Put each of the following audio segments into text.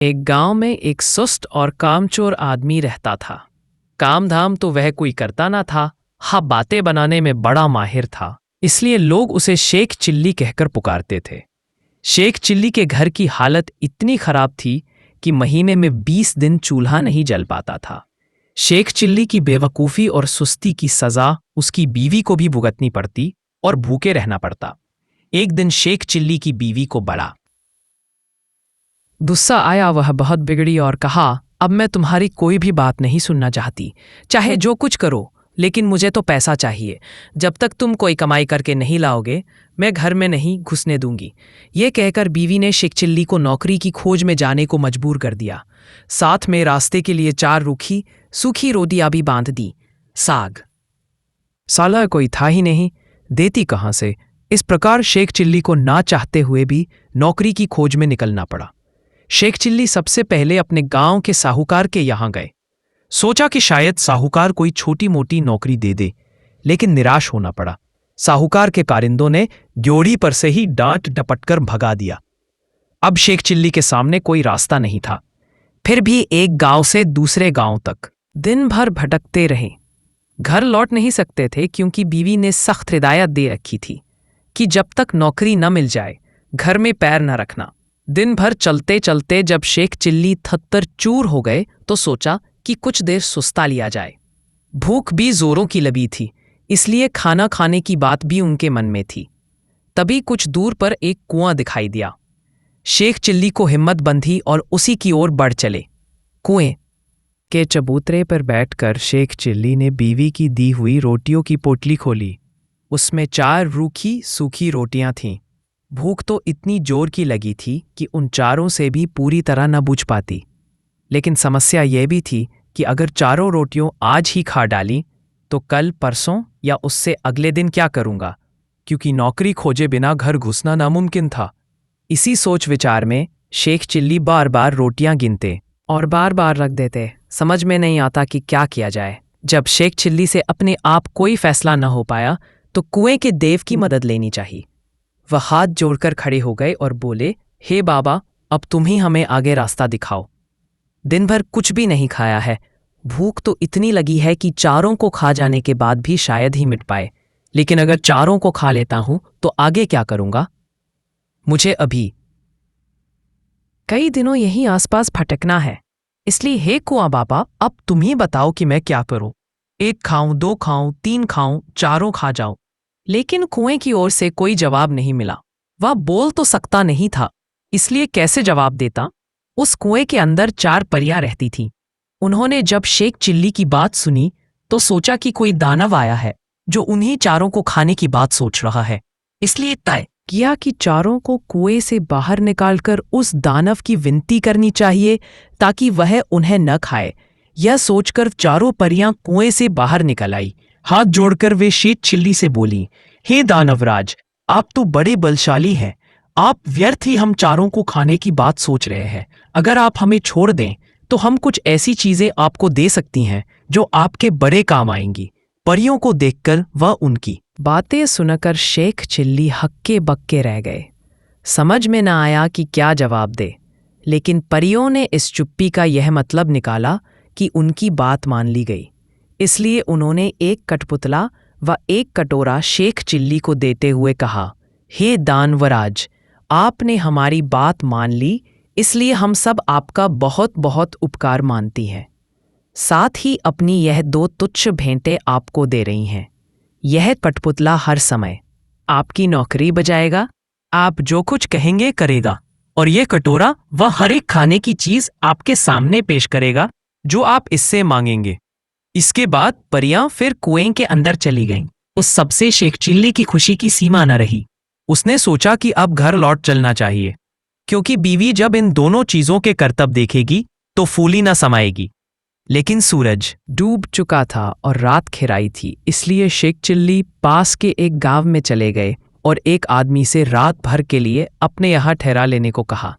एक गांव में एक सुस्त और कामचोर आदमी रहता था। काम धाम तो वह कोई करता ना था, हाँ बातें बनाने में बड़ा माहिर था, इसलिए लोग उसे शेख चिल्ली कहकर पुकारते थे। शेख चिल्ली के घर की हालत इतनी खराब थी कि महीने में 20 दिन चूल्हा नहीं जल पाता था। शेख चिल्ली की बेवकूफ़ी और सुस्ती की सज़ा उसकी बीवी को भी भुगतनी पड़ती और भूखे रहना पड़ता। एक दिन शेख चिल्ली की बीवी को बड़ा गुस्सा आया। वह बहुत बिगड़ी और कहा, अब मैं तुम्हारी कोई भी बात नहीं सुनना चाहती, चाहे जो कुछ करो, लेकिन मुझे तो पैसा चाहिए। जब तक तुम कोई कमाई करके नहीं लाओगे, मैं घर में नहीं घुसने दूंगी। ये कहकर बीवी ने शेख चिल्ली को नौकरी की खोज में जाने को मजबूर कर दिया। साथ में रास्ते के लिए 4 रूखी सूखी रोटियां भी बांध दी। साग साला कोई था ही नहीं, देती कहाँ से। इस प्रकार शेख चिल्ली को ना चाहते हुए भी नौकरी की खोज में निकलना पड़ा। शेख चिल्ली सबसे पहले अपने गांव के साहूकार के यहां गए। सोचा कि शायद साहूकार कोई छोटी मोटी नौकरी दे दे, लेकिन निराश होना पड़ा। साहूकार के कारिंदों ने ड्योढ़ी पर से ही डांट डपटकर भगा दिया। अब शेख चिल्ली के सामने कोई रास्ता नहीं था। फिर भी एक गांव से दूसरे गांव तक दिन भर भटकते रहे। घर लौट नहीं सकते थे क्योंकि बीवी ने सख्त हिदायत दे रखी थी कि जब तक नौकरी न मिल जाए घर में पैर न रखना। दिन भर चलते चलते जब शेख चिल्ली थत्तर चूर हो गए तो सोचा कि कुछ देर सुस्ता लिया जाए। भूख भी जोरों की लगी थी, इसलिए खाना खाने की बात भी उनके मन में थी। तभी कुछ दूर पर एक कुआं दिखाई दिया। शेख चिल्ली को हिम्मत बंधी और उसी की ओर बढ़ चले। कुएं के चबूतरे पर बैठकर शेख चिल्ली ने बीवी की दी हुई रोटियों की पोटली खोली। उसमें 4 रूखी सूखी रोटियां थीं। भूख तो इतनी जोर की लगी थी कि उन चारों से भी पूरी तरह न बुझ पाती। लेकिन समस्या यह भी थी कि अगर चारों रोटियों आज ही खा डाली तो कल, परसों या उससे अगले दिन क्या करूंगा, क्योंकि नौकरी खोजे बिना घर घुसना नामुमकिन था। इसी सोच विचार में शेख चिल्ली बार बार रोटियां गिनते और बार बार रख देते। समझ में नहीं आता कि क्या किया जाए। जब शेख चिल्ली से अपने आप कोई फैसला न हो पाया तो कुएं के देव की मदद लेनी चाहिए। वह हाथ जोड़कर खड़े हो गए और बोले, हे बाबा, अब तुम ही हमें आगे रास्ता दिखाओ। दिन भर कुछ भी नहीं खाया है। भूख तो इतनी लगी है कि चारों को खा जाने के बाद भी शायद ही मिट पाए, लेकिन अगर चारों को खा लेता हूं तो आगे क्या करूंगा। मुझे अभी कई दिनों यहीं आसपास भटकना है, इसलिए हे कुआं बाबा, अब तुम ही बताओ कि मैं क्या करूं। 1 खाऊं, 2 खाऊं, 3 खाऊं, चारों खा जाऊं। लेकिन कुएं की ओर से कोई जवाब नहीं मिला। वह बोल तो सकता नहीं था, इसलिए कैसे जवाब देता। उस कुएं के अंदर 4 परियां रहती थीं। उन्होंने जब शेख चिल्ली की बात सुनी तो सोचा कि कोई दानव आया है जो उन्हीं चारों को खाने की बात सोच रहा है। इसलिए तय किया कि चारों को कुएं से बाहर निकालकर उस दानव की विनती करनी चाहिए ताकि वह उन्हें न खाए। यह सोचकर चारों परियां कुएं से बाहर निकल आई। हाथ जोड़कर वे शेख चिल्ली से बोली, हे दानवराज, आप तो बड़े बलशाली हैं। आप व्यर्थ ही हम चारों को खाने की बात सोच रहे हैं। अगर आप हमें छोड़ दें तो हम कुछ ऐसी चीजें आपको दे सकती हैं जो आपके बड़े काम आएंगी। परियों को देखकर वह उनकी बातें सुनकर शेख चिल्ली हक्के बक्के रह गए। समझ में न आया कि क्या जवाब दे, लेकिन परियों ने इस चुप्पी का यह मतलब निकाला कि उनकी बात मान ली गई। इसलिए उन्होंने एक कठपुतला व एक कटोरा शेख चिल्ली को देते हुए कहा, हे दानवराज, आपने हमारी बात मान ली, इसलिए हम सब आपका बहुत बहुत उपकार मानती हैं। साथ ही अपनी यह 2 तुच्छ भेंटें आपको दे रही हैं। यह कठपुतला हर समय आपकी नौकरी बजाएगा, आप जो कुछ कहेंगे करेगा, और यह कटोरा वह हर एक खाने की चीज आपके सामने पेश करेगा जो आप इससे मांगेंगे। इसके बाद परियां फिर कुएं के अंदर चली गईं। उस सबसे शेख चिल्ली की खुशी की सीमा न रही। उसने सोचा कि अब घर लौट चलना चाहिए, क्योंकि बीवी जब इन दोनों चीजों के करतब देखेगी तो फूली न समाएगी। लेकिन सूरज डूब चुका था और रात खिराई थी, इसलिए शेख चिल्ली पास के एक गांव में चले गए और एक आदमी से रात भर के लिए अपने यहाँ ठहरा लेने को कहा।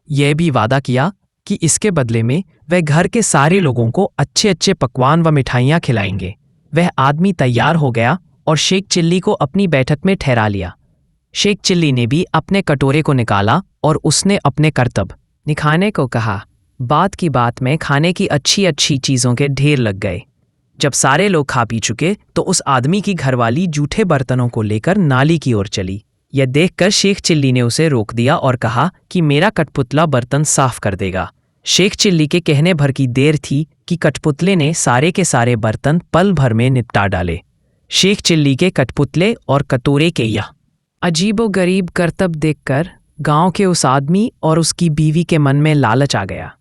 यह भी वादा किया कि इसके बदले में वह घर के सारे लोगों को अच्छे अच्छे पकवान व मिठाइयाँ खिलाएंगे। वह आदमी तैयार हो गया और शेख चिल्ली को अपनी बैठक में ठहरा लिया। शेख चिल्ली ने भी अपने कटोरे को निकाला और उसने अपने करतब निखाने को कहा। बात की बात में खाने की अच्छी अच्छी चीज़ों के ढेर लग गए। जब सारे लोग खा पी चुके तो उस आदमी की घरवाली जूठे बर्तनों को लेकर नाली की ओर चली। यह देखकर शेख चिल्ली ने उसे रोक दिया और कहा कि मेरा कठपुतला बर्तन साफ कर देगा। शेख चिल्ली के कहने भर की देर थी कि कठपुतले ने सारे के सारे बर्तन पल भर में निपटा डाले। शेख चिल्ली के कठपुतले और कटोरे के यह अजीबोगरीब करतब देखकर गांव के उस आदमी और उसकी बीवी के मन में लालच आ गया।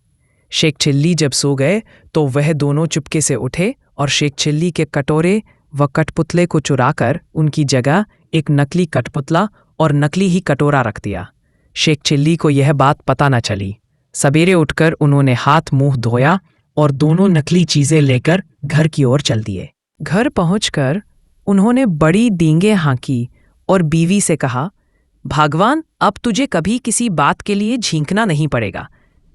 शेख चिल्ली जब सो गए तो वह दोनों चुपके से उठे और शेख चिल्ली के कटोरे व कठपुतले को चुराकर उनकी जगह एक नकली कठपुतला और नकली ही कटोरा रख दिया। शेख चिल्ली को यह बात पता न चली। सवेरे उठकर उन्होंने हाथ मुंह धोया और दोनों नकली चीजें लेकर घर की ओर चल दिए। घर पहुंचकर उन्होंने बड़ी डींगे हाँकी और बीवी से कहा, भगवान, अब तुझे कभी किसी बात के लिए झींकना नहीं पड़ेगा।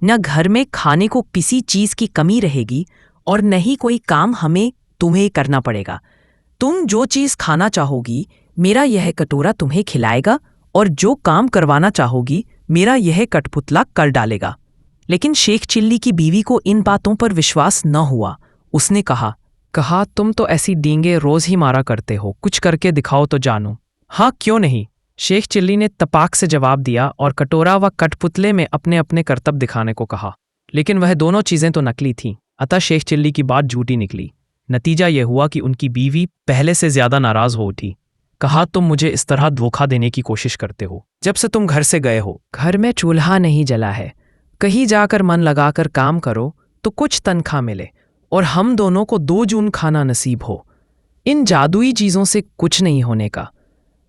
न घर में खाने को किसी चीज की कमी रहेगी और न ही कोई काम हमें तुम्हें करना पड़ेगा। तुम जो चीज खाना चाहोगी मेरा यह कटोरा तुम्हें खिलाएगा और जो काम करवाना चाहोगी मेरा यह कठपुतला कर डालेगा। लेकिन शेख चिल्ली की बीवी को इन बातों पर विश्वास न हुआ। उसने कहा, तुम तो ऐसी डींगे रोज ही मारा करते हो, कुछ करके दिखाओ तो जानूं। हाँ, क्यों नहीं, शेख चिल्ली ने तपाक से जवाब दिया और कटोरा व कठपुतले में अपने अपने करतब दिखाने को कहा। लेकिन वह दोनों चीजें तो नकली थीं, अतः शेख चिल्ली की बात झूठी निकली। नतीजा यह हुआ कि उनकी बीवी पहले से ज्यादा नाराज हो उठी। कहा, तुम मुझे इस तरह धोखा देने की कोशिश करते हो। जब से तुम घर से गए हो घर में चूल्हा नहीं जला है। कहीं जाकर मन लगाकर काम करो तो कुछ तनख्वाह मिले और हम दोनों को 2 जून खाना नसीब हो। इन जादुई चीजों से कुछ नहीं होने का।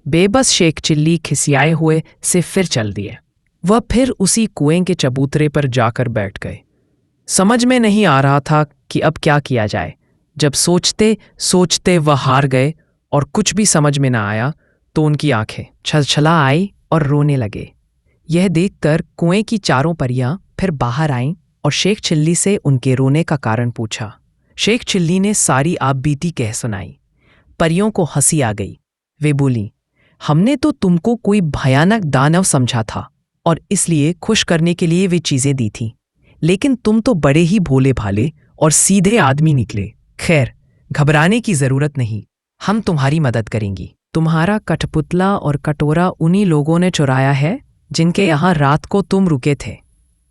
बेबस शेख चिल्ली खिसियाए हुए से फिर चल दिए। वह फिर उसी कुएं के चबूतरे पर जाकर बैठ गए। समझ में नहीं आ रहा था कि अब क्या किया जाए। जब सोचते सोचते वह हार गए और कुछ भी समझ में न आया तो उनकी आंखें छलछला आई और रोने लगे। यह देखकर कुएं की चारों परियां फिर बाहर आईं और शेख चिल्ली से उनके रोने का कारण पूछा। शेख चिल्ली ने सारी आपबीती कह सुनाई। परियों को हंसी आ गई। वे बोली, हमने तो तुमको कोई भयानक दानव समझा था और इसलिए खुश करने के लिए वे चीजें दी थीं, लेकिन तुम तो बड़े ही भोले भाले और सीधे आदमी निकले। खैर, घबराने की जरूरत नहीं, हम तुम्हारी मदद करेंगी। तुम्हारा कठपुतला और कटोरा उन्हीं लोगों ने चुराया है जिनके यहाँ रात को तुम रुके थे।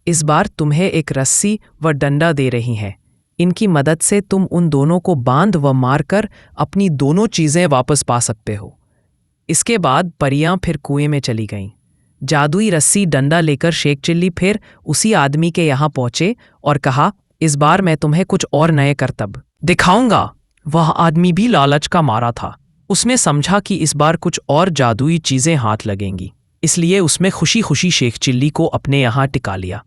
इस बार तुम्हें एक रस्सी व डंडा दे रही हैं। इनकी मदद से तुम उन दोनों को बांध व मारकर अपनी दोनों चीजें वापस पा सकते हो। इसके बाद परियां फिर कुएं में चली गईं। जादुई रस्सी डंडा लेकर शेख चिल्ली फिर उसी आदमी के यहाँ पहुंचे और कहा, इस बार मैं तुम्हें कुछ और नए करतब दिखाऊंगा। वह आदमी भी लालच का मारा था। उसने समझा कि इस बार कुछ और जादुई चीजें हाथ लगेंगी, इसलिए उसमें खुशी खुशी शेख चिल्ली को अपने यहाँ टिका लिया।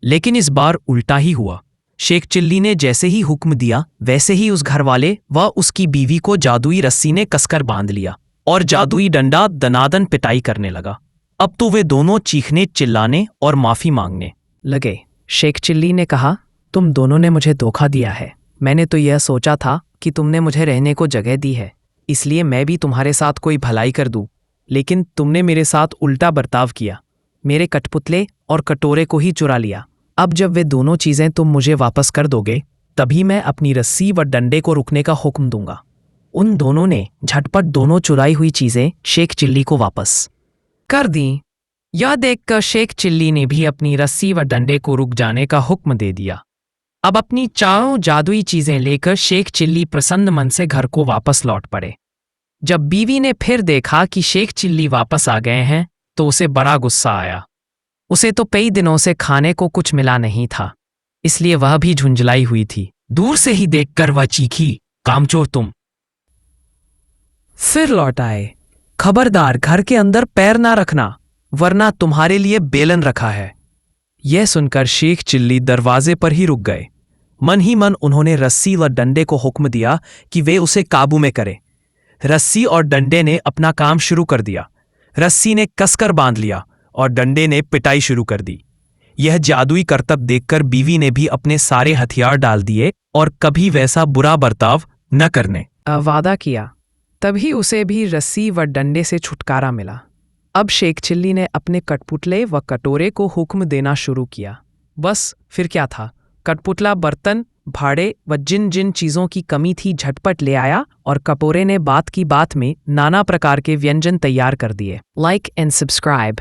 लेकिन इस बार उल्टा ही हुआ। शेख चिल्ली ने जैसे ही हुक्म दिया वैसे ही उस घरवाले व उसकी बीवी को जादुई रस्सी ने कसकर बांध लिया और जादुई डंडा दनादन पिटाई करने लगा। अब तो वे दोनों चीखने, चिल्लाने और माफी मांगने लगे। शेख चिल्ली ने कहा, तुम दोनों ने मुझे धोखा दिया है। मैंने तो यह सोचा था कि तुमने मुझे रहने को जगह दी है, इसलिए मैं भी तुम्हारे साथ कोई भलाई कर दूं, लेकिन तुमने मेरे साथ उल्टा बर्ताव किया। मेरे कठपुतले और कटोरे को ही चुरा लिया। अब जब वे दोनों चीजें तुम मुझे वापस कर दोगे तभी मैं अपनी रस्सी व डंडे को रुकने का हुक्म दूंगा। उन दोनों ने झटपट दोनों चुराई हुई चीजें शेख चिल्ली को वापस कर दी। यह देखकर शेख चिल्ली ने भी अपनी रस्सी व डंडे को रुक जाने का हुक्म दे दिया। अब अपनी चारों जादुई चीजें लेकर शेख चिल्ली प्रसन्न मन से घर को वापस लौट पड़े। जब बीवी ने फिर देखा कि शेख चिल्ली वापस आ गए हैं तो उसे बड़ा गुस्सा आया। उसे तो कई दिनों से खाने को कुछ मिला नहीं था, इसलिए वह भी झुंझलाई हुई थी। दूर से ही देखकर वह चीखी, कामचोर तुम। फिर लौट आए। खबरदार, घर के अंदर पैर ना रखना, वरना तुम्हारे लिए बेलन रखा है। यह सुनकर शेख चिल्ली दरवाजे पर ही रुक गए। मन ही मन उन्होंने रस्सी व डंडे को हुक्म दिया कि वे उसे काबू में करें। रस्सी और डंडे ने अपना काम शुरू कर दिया। रस्सी ने कसकर बांध लिया और डंडे ने पिटाई शुरू कर दी। यह जादुई करतब देखकर बीवी ने भी अपने सारे हथियार डाल दिए और कभी वैसा बुरा बर्ताव न करने वादा किया। तभी उसे भी रस्सी व डंडे से छुटकारा मिला। अब शेख चिल्ली ने अपने कठपुतले व कटोरे को हुक्म देना शुरू किया। बस फिर क्या था, कठपुतला बर्तन भाड़े व जिन जिन चीजों की कमी थी झटपट ले आया और कपोरे ने बात की बात में नाना प्रकार के व्यंजन तैयार कर दिए। Like and subscribe.